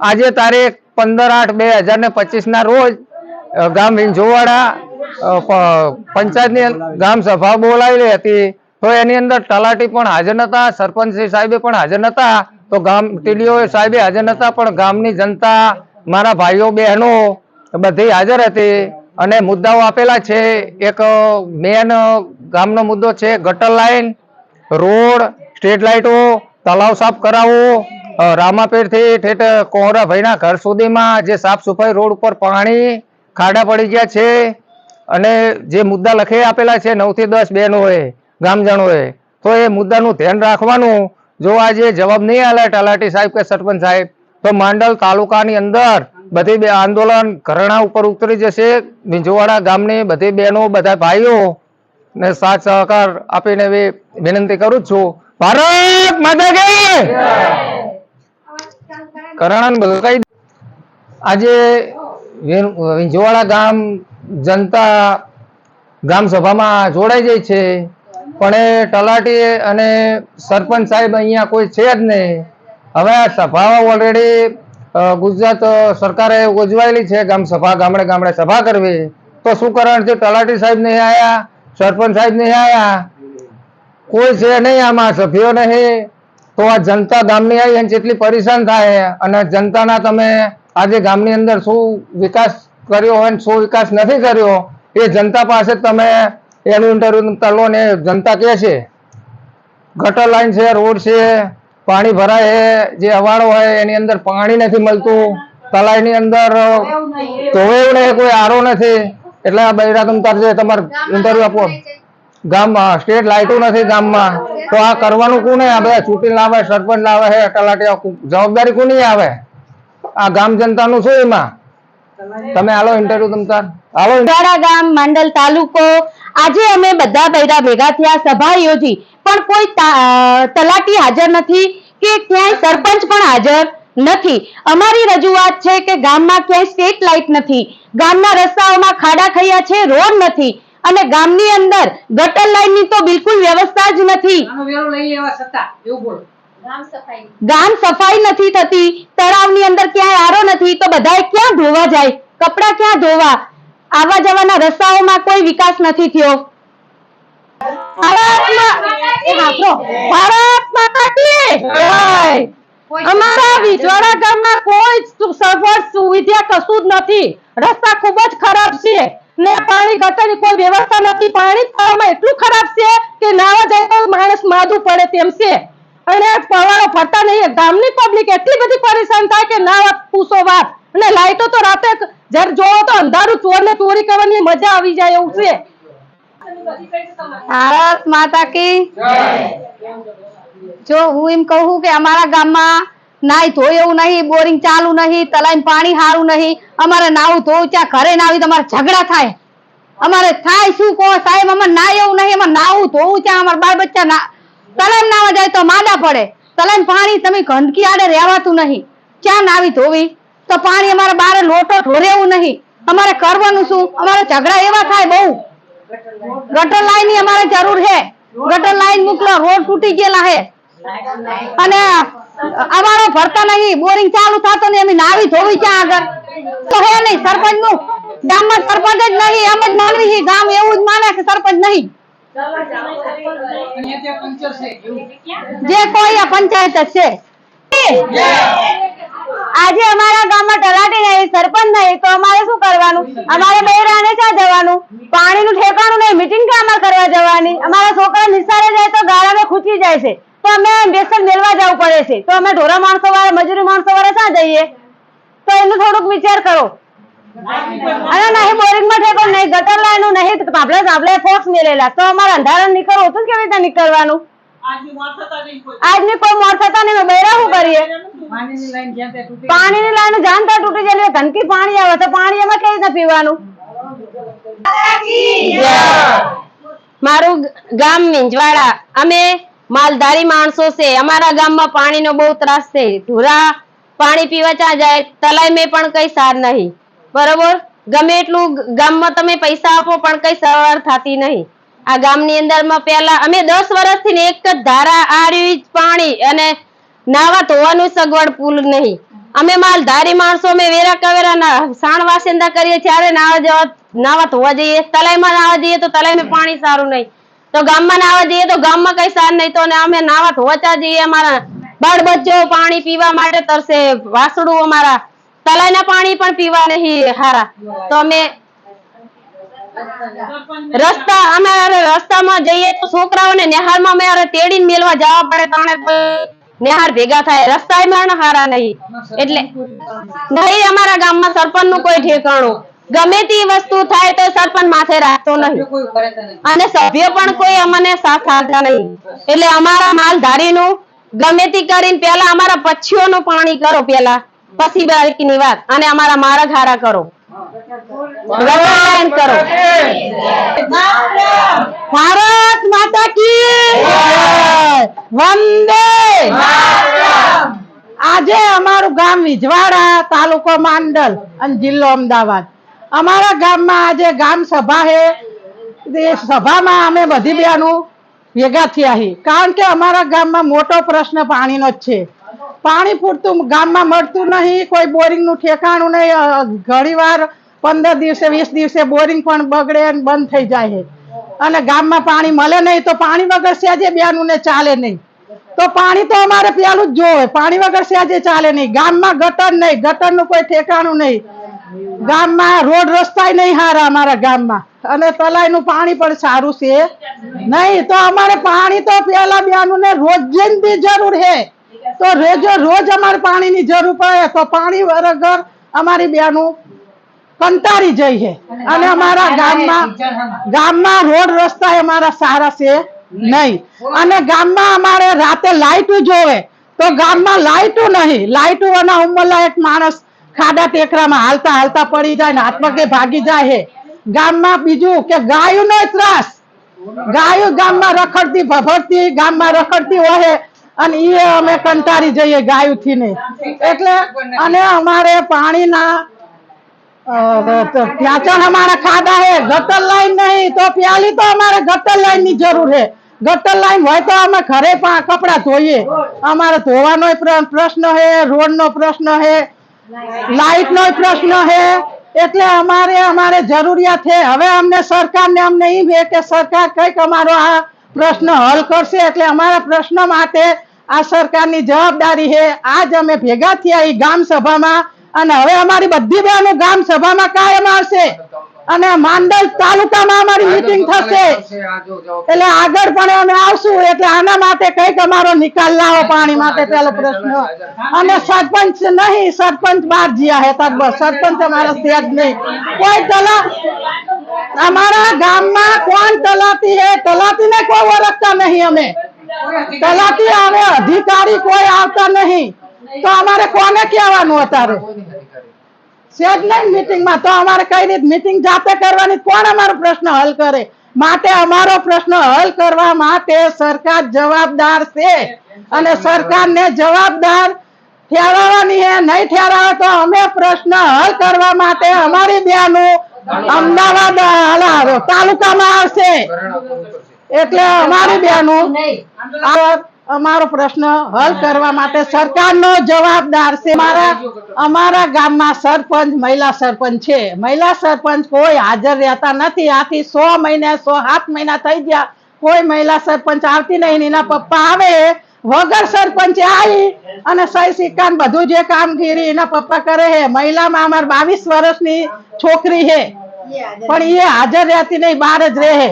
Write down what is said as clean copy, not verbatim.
આજે તારીખ 15/8/2025 ના રોજ ગામ વિંજોવાડા પંચાયતની ગામ સભા બોલાવેલી હતી। તો એની અંદર તલાટી પણ હાજર નતા, સરપંચ સાહેબે પણ હાજર નતા, તો ગામ ટીડીઓ સાહેબે હાજર નતા, પણ ગામની જનતા, મારા ભાઈઓ બહેનો બધી હાજર હતી અને મુદ્દાઓ આપેલા છે। એક મેન ગામનો મુદ્દો છે ગટર લાઈન, રોડ, સ્ટ્રીટ લાઇટો, તલાવ સાફ કરાવવો, રામાપીર થી ઠેઠ કોહરા ભાઈના ઘર સુધીમાં જે સાફ સફાઈ, રોડ ઉપર પાણી ખાડા પડી ગયા છે અને જે મુદ્દા લખી આપેલા છે 9 થી 10 બહેનોએ, ગામજનોએ, તો એ મુદ્દાનું ધ્યાન રાખવાનું। જો આજે જવાબ નહીં આલે તલાટી સાહેબ કે સરપંચ સાહેબ, તો માંડલ તાલુકાની અંદર બધી બે આંદોલન ઘરણા ઉપર ઉતરી જશે। વિંજોવાડા ગામની બધી બહેનો, બધા ભાઈઓ ને સાથ સહકાર આપીને વિનંતી કરું છું। ભારત માતા કી જય। આજે વિંજોવાડા ગામ જનતા ગામ સભામાં જોડાઈ જાય છે, પણ એ તલાટી અને સરપંચ સાહેબ અહીંયા કોઈ છે જ નહીં। હવે આ સભા ઓલરેડી ગુજરાત સરકારે યોજવાયેલી છે, ગામ સભા, ગામડે ગામડે સભા કરવી, તો શું કારણ છે તલાટી સાહેબ નહીં આયા, સરપંચ સાહેબ નહીં આયા, કોઈ છે નહીં, આમાં સભ્યો નહીં, તો આ જનતા ગામની આવી અને જેટલી પરેશાન થાય। અને જનતાના તમે આજે ગામની અંદર શું વિકાસ કર્યો હોય, શું વિકાસ નથી કર્યો, એ જનતા પાસે તમે એનું ઇન્ટરવ્યુ લો ને જનતા કહે છે। ગટર લાઈન છે, રોડ છે, પાણી ભરાય છે, જે અવાડો હોય એની અંદર પાણી નથી મળતું, તલાઈની અંદર ધોવેવું નહીં, કોઈ આરો નથી, એટલે આ બૈરા તમતાર છે, તમારે ઇન્ટરવ્યુ આપો। ગામમાં સ્ટ્રીટ લાઇટો નથી ગામમાં, તો આ કરવાનું કોને? આ બધા ચૂંટણી લાવે, સરપંચ લાવે છે, તલાટી, જવાબદારી કોની આવે? આ ગામ જનતાનું શું એમાં? તમે હાલો ઇન્ટરવ્યુ તમતાર હાલો। ગામ માંડલ તાલુકો, આજે અમે બધા બૈરા ભેગા થયા, સભા યોજી, પણ કોઈ તલાટી હાજર નથી કે ક્યાંય સરપંચ પણ હાજર નથી। અમારી રજૂઆત છે કે ગામમાં ક્યાંય સ્ટ્રીટ લાઇટ નથી, ગામના રસ્તાઓમાં ખાડા ખૈયા છે, રોડ નથી, અને ગામની અંદર ગટર લાઈનની તો બિલકુલ વ્યવસ્થા જ નથી। ગામ સફાઈ નથી થતી, તળાવની અંદર ક્યાંય આરો નથી, તો બધાએ ક્યાં ધોવા જાય, કપડા ક્યાં ધોવા? આવવા જવાના રસ્તાઓમાં કોઈ વિકાસ નથી થયો। ભારત માતા કી જય। અમારા વિંજોવાડા ગામમાં કોઈ સગવડ સુવિધા કશું જ નથી, રસ્તા ખૂબ જ ખરાબ છે ને પાણી ગટરની કોઈ વ્યવસ્થા નથી। પાણી થવામાં એટલું ખરાબ છે કે નાવા જાય તો માણસ માદું પડે તેમ છે, અને પવાળો ફરતા નહીં। ગામની પબ્લિક એટલી બધી પરેશાન થાય કે ના પૂછો વાત। અને લાઈટો તો રાતે જયારે જોવો તો અંધારું, ચોરને ચોરી કરવાની મજા આવી જાય એવું છે। ભારત માતા કી જય। જો હું એમ કહું કે અમારા ગામમાં નાઈ ધોય એવું નહીં, બોરિંગ ચાલુ નહીં, તલાઈ પાણી સારું નહીં, અમારે નાવું ધોવું ત્યાં ઘરે નાવી તો અમારે ઝઘડા થાય। અમારે થાય શું કહો સાહેબ, અમારે નાય એવું નહીં, અમારે નાવું ધોવું ત્યાં અમારા બાળ બચ્ચા તલાઈ નાવા જાય તો માંદા પડે, તલાઈ પાણી તમે ગંદકી આડે રહેવાતું નહીં, ક્યાં નાવી ધોવી? તો પાણી અમારે બારે લોટો ઢોરે એવું નહીં, અમારે કરવાનું શું? અમારે ઝઘડા એવા થાય બહુ। ગટર લાઈન ની અમારે જરૂર છે, ગટર લાઈન મોકલો, રોડ તૂટી ગયેલા છે અને અમારો ભરતા નહીં, બોરિંગ ચાલુ થતો નહીં, અમે નાવી ધોવી ક્યાં આગળ? તો હે નહીં સરપંચ નું, ગામમાં સરપંચ જ નહીં, એમ જ માનવી છે, ગામ એવું જ માને કે સરપંચ નહીં, જે કોઈ પંચાયત જ છે। આજે અમારા ગામમાં તલાટી નહીં, સરપંચ નહીં, તો અમારે શું કરવાનું? અમારે બૈરાને ક્યાં જવાનું? પાણીનું ઠેકાણું નહીં, મીટિંગ ક્યાં અમારે કરવા જવાની? અમારા છોકરા નિસારે જાય તો ગાળામાં ખૂચી જાય છે, તો અમે બેસન મેળવા જવું પડે છે, તો અમે ઢોરા માણસો વાળા, મજૂરી માણસો વાળા ક્યાં જઈએ? તો એનું થોડુંક વિચાર કરો। અને નહીં બોરિંગમાં ઠેકો, નહીં ગટર લાઈન, નહીં ભાભલે ફોક્સ મેળેલા, તો અમારે અંધારા નીકળવું હતું, કેવી રીતે નીકળવાનું? આજની કોઈ મોર થતા નહીં, બૈરા શું કરીએ? પાણીની લાઈન જાણતા તૂટી જાય, ધનકી પાણી આવે તો પાણી એમાં કેવી રીતે પીવાનું? મારું ગામ વિંજવાડા, અમે માલધારી માણસો છે, અમારા ગામમાં પાણીનો બહુ ત્રાસ છે, ઢોરા પાણી પીવા ચા જાય, તલાઈ પણ કઈ સાર નહીં, બરોબર? ગમે એટલું ગામમાં તમે પૈસા આપો પણ કઈ સવાર થતી નહીં। આ ગામની અંદરમાં પહેલા અમે 10 વર્ષથી એક જ ધારા આર્યું પાણી અને નાવા ધોવાનું સગવડ પુલ નહીં. અમે માલધારી માણસો, અમે વેરા કવેરા સાણ વાસંદા કરીએ ત્યારે નાવા ધોવા જઈએ. તલાઈમાં નાવા જઈએ તો તલાઈમાં પાણી સારું નહીં, તો ગામમાં નાવા જઈએ તો ગામમાં કઈ સારું નહીં. તો અમે નાવા ધોવા જઈએ, અમારા બાળ બચ્ચો પાણી પીવા માટે તરસે, વાસડું અમારા તલાઈના પાણી પણ પીવા નહીં હારા. તો અમે રસ્તામાં જઈએ તો છોકરાઓને નિહાળમાં અમે તેડીને મેલવા જવા પડે, તાણે નિહાળ ભેગા થાય. રસ્તામાં હારા નહીં, એટલે નહીં અમારા ગામમાં સરપંચ નું કોઈ ઠેકાણું. ગમે તે વસ્તુ થાય તો સરપંચ માથે રાખતો નહીં, અને સભ્ય પણ કોઈ અમને સાથ આપતા નહીં. એટલે અમારા માલધારીનું ગમે તે કરીને પેલા અમારા પક્ષીઓનું પાણી કરો પેલા, પછી બાકીની વાત, અને અમારા માર્ગ હારા કરો, કરો. ભારત માતા કી વંદે. આજે અમારું ગામ વિજવાડા, તાલુકો માંડલ અને જિલ્લો અમદાવાદ. અમારા ગામમાં આજે ગામ સભા હે. એ સભામાં અમે બધી બહેનો ભેગા થયા છીએ, કારણ કે અમારા ગામમાં મોટો પ્રશ્ન પાણીનો જ છે. પાણી પૂરતું ગામમાં મળતું નહીં, કોઈ બોરિંગનું ઠેકાણું નહીં. ઘણી વાર 15 દિવસે 20 દિવસે બોરિંગ પણ બગડે અને બંધ થઈ જાય છે, અને ગામમાં પાણી મળે નહીં. તો પાણી વગર સેજે બેનું ને ચાલે નહીં. તો પાણી તો અમારે પેલું જ જોવે, પાણી વગર સેજે ચાલે નહીં. ગામમાં ગટર નહીં, ગટરનું કોઈ ઠેકાણું નહીં. ગામમાં રોડ રસ્તા નહીં હારા અમારા ગામમાં, અને તલાઈનું પાણી પણ સારું છે નહીં. તો અમારે પાણી તો પેલા બેનું ને રોજની જરૂર છે, તો રોજ અમારે પાણીની જરૂર પડે. તો પાણી વગર અમારી બેનું કંટાળી જઈ છે, અને અમારા ગામમાં રોડ રસ્તા અમારા સારા છે નહીં. અને ગામમાં અમારે રાતે લાઈટું જોવે, તો ગામમાં લાઈટું નહીં. લાઈટું અને ઉંમરલાયક માણસ ખાડા ટેકરામાં હાલતા હાલતા પડી જાય ને હાથ પગે ભાગી જાય છે. ગામમાં બીજું કે ગાયોનો ત્રાસ, ગાયો ગામમાં રખડતી ભભરતી ગામમાં રખડતી હોય, અને એ અમે કંટાળી જઈએ ગાયોથી ને. એટલે અને અમારે પાણીના ત્યાં અમારા ખાડા હે, ગટર લાઈન નહીં. તો પ્યાલી તો અમારે ગટર લાઈન ની જરૂર છે. ગટર લાઈન હોય તો અમે ઘરે કપડા ધોઈએ. અમારે ધોવાનો પ્રશ્ન છે, રોડ નો પ્રશ્ન છે, લાઈટ નો પ્રશ્ન છે. એટલે અમારે જરૂરિયાત છે. હવે અમને સરકારને અમને એ છે કે સરકાર કઈક અમારો આ પ્રશ્ન હલ કરશે. એટલે અમારા પ્રશ્ન માટે આ સરકારની જવાબદારી છે. આજ અમે ભેગા થયા ગામ સભામાં, અને હવે અમારી બધી બહેનો ગામ સભામાં કાયમ આવશે, અને માંડલ તાલુકામાં અમારી મીટિંગ થશે. એટલે આગળ પણ અમે આવશું. એટલે આના માટે કઈક અમારો નિકાલ લાવો પાણી માટે પેલો પ્રશ્ન. અને સરપંચ નહીં, સરપંચ બહાર જ્યા હે, સરપંચ અમારા છે જ નહીં. કોઈ અમારા ગામમાં કોણ તલાટી હે, તલાટી ને કોઈ ઓળખતા નહીં. અમે તલાટી આવે, અધિકારી કોઈ આવતા નહીં. તો અમારે કોને કહેવાનું અત્યારે સેજ નહીં મીટિંગમાં? તો અમારે કઈ રીતે મીટિંગ જાતે કરવાની? કોણ અમારો પ્રશ્ન હલ કરે? માટે અમારો પ્રશ્ન હલ કરવા માટે સરકાર જવાબદાર છે, અને સરકારને જવાબદાર ઠેરવવાની છે. નહીં ઠેરાવે તો અમે પ્રશ્ન હલ કરવા માટે અમારી બહેનો અમદાવાદ તાલુકામાં આવશે. એટલે અમારી બહેનો અમારો પ્રશ્ન હલ કરવા માટે સરકારનો જવાબદાર છે. અમારા ગામમાં સરપંચ મહિલા સરપંચ છે. મહિલા સરપંચ કોઈ હાજર રહેતા નથી. આથી 100 મહિના 7 મહિના થઈ ગયા, કોઈ મહિલા સરપંચ આવતી નહીં. એના પપ્પા આવે વગર સરપંચ આવી અને સહી સિક્કા બધું જે કામગીરી એના પપ્પા કરે છે. મહિલામાં અમારે 22 વર્ષની છોકરી છે, પણ એ હાજર રહેતી નહીં, બહાર જ રહે.